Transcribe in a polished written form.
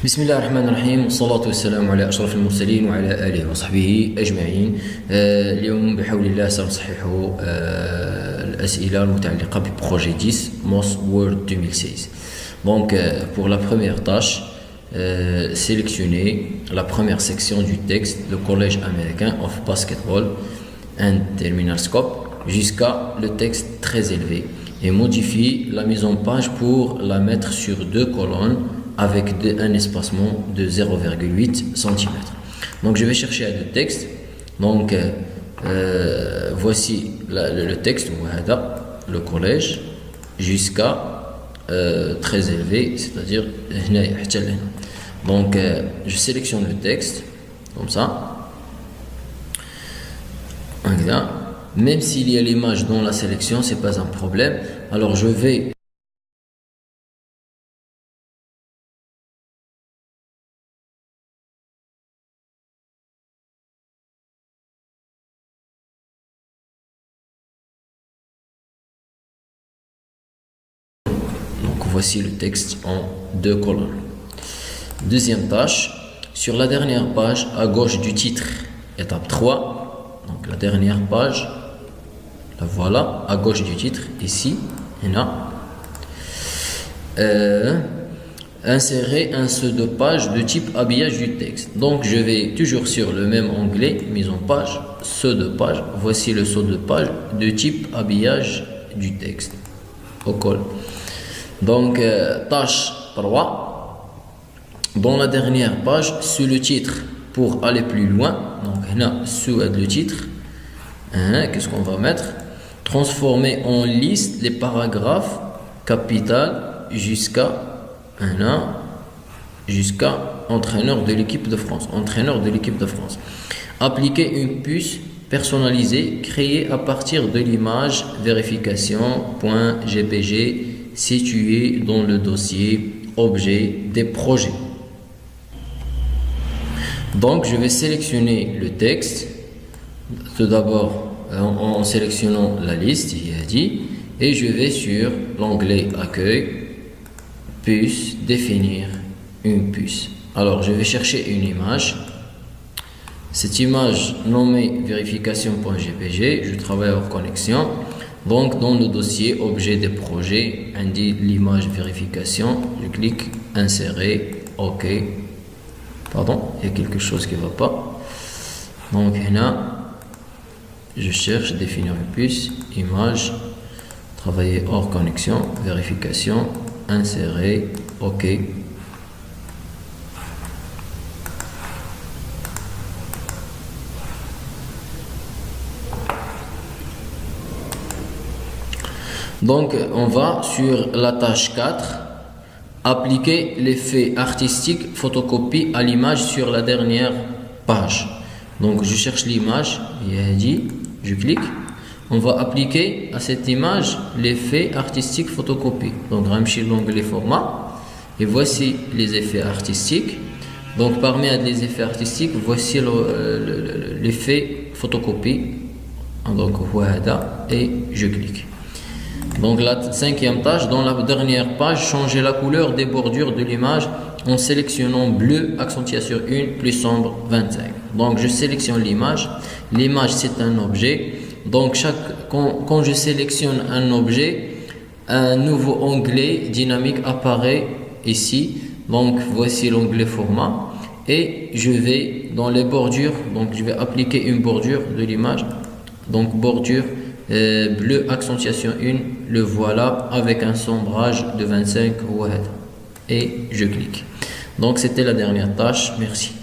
بسم الله الرحمن الرحيم والصلاة والسلام على أشرف المرسلين وعلى آله وصحبه أجمعين. اليوم بحول الله سنصحح الأسئلة المتعلقة ببروجي 10 MOS Word 2016. Donc pour la première tâche, sélectionnez la première section du texte, le College américain of Basketball and Terminal Scope, jusqu'à le texte très élevé, et modifie la mise en page pour la mettre sur deux colonnes avec un espacement de 0,8 cm. Donc je vais chercher le texte. Donc voici le texte, le collège jusqu'à très élevé, c'est-à-dire donc je sélectionne le texte comme ça. Même s'il y a l'image dans la sélection, c'est pas un problème. Alors je vais voici le texte en deux colonnes. Deuxième tâche, sur la dernière page à gauche du titre, étape 3, donc la dernière page, la voilà, à gauche du titre, ici, insérer un pseudo-page de type habillage du texte. Donc je vais toujours sur le même onglet, mise en page, pseudo-page, voici le pseudo-page de type habillage du texte, au col. Donc, tâche 3, dans la dernière page, sous le titre, pour aller plus loin, donc là, sous le titre, qu'est-ce qu'on va mettre? Transformer en liste les paragraphes capitales jusqu'à entraîneur de l'équipe de France. Entraîneur de l'équipe de France. Appliquer une puce personnalisée créée à partir de l'image vérification.jpg situé dans le dossier objet des projets. Donc je vais sélectionner le texte tout d'abord en sélectionnant la liste et je vais sur l'onglet accueil, puce, définir une puce. Alors je vais chercher une image. Cette image nommée vérification.jpg, je travaille hors connexion. Donc dans le dossier objet des projets, indique l'image vérification, je clique insérer, ok. Pardon, il y a quelque chose qui ne va pas. Donc là, je cherche définir une puce, image, travailler hors connexion, vérification, insérer, ok. Donc, on va sur la tâche 4, appliquer l'effet artistique photocopie à l'image sur la dernière page. Donc, je cherche l'image, je clique. On va appliquer à cette image l'effet artistique photocopie. Donc, ramène l'onglet format et voici les effets artistiques. Donc, parmi les effets artistiques, voici l'effet photocopie. Donc, voilà, et je clique. Donc la cinquième tâche, dans la dernière page, changer la couleur des bordures de l'image en sélectionnant bleu accentuation 1 plus sombre 25. Donc je sélectionne l'image. L'image c'est un objet. Donc quand je sélectionne un objet, un nouveau onglet dynamique apparaît ici. Donc voici l'onglet format. Et je vais dans les bordures, donc je vais appliquer une bordure de l'image. Donc bordure bleu accentuation 1, le voilà avec un sombrage de 25 et je clique. Donc c'était la dernière tâche. Merci.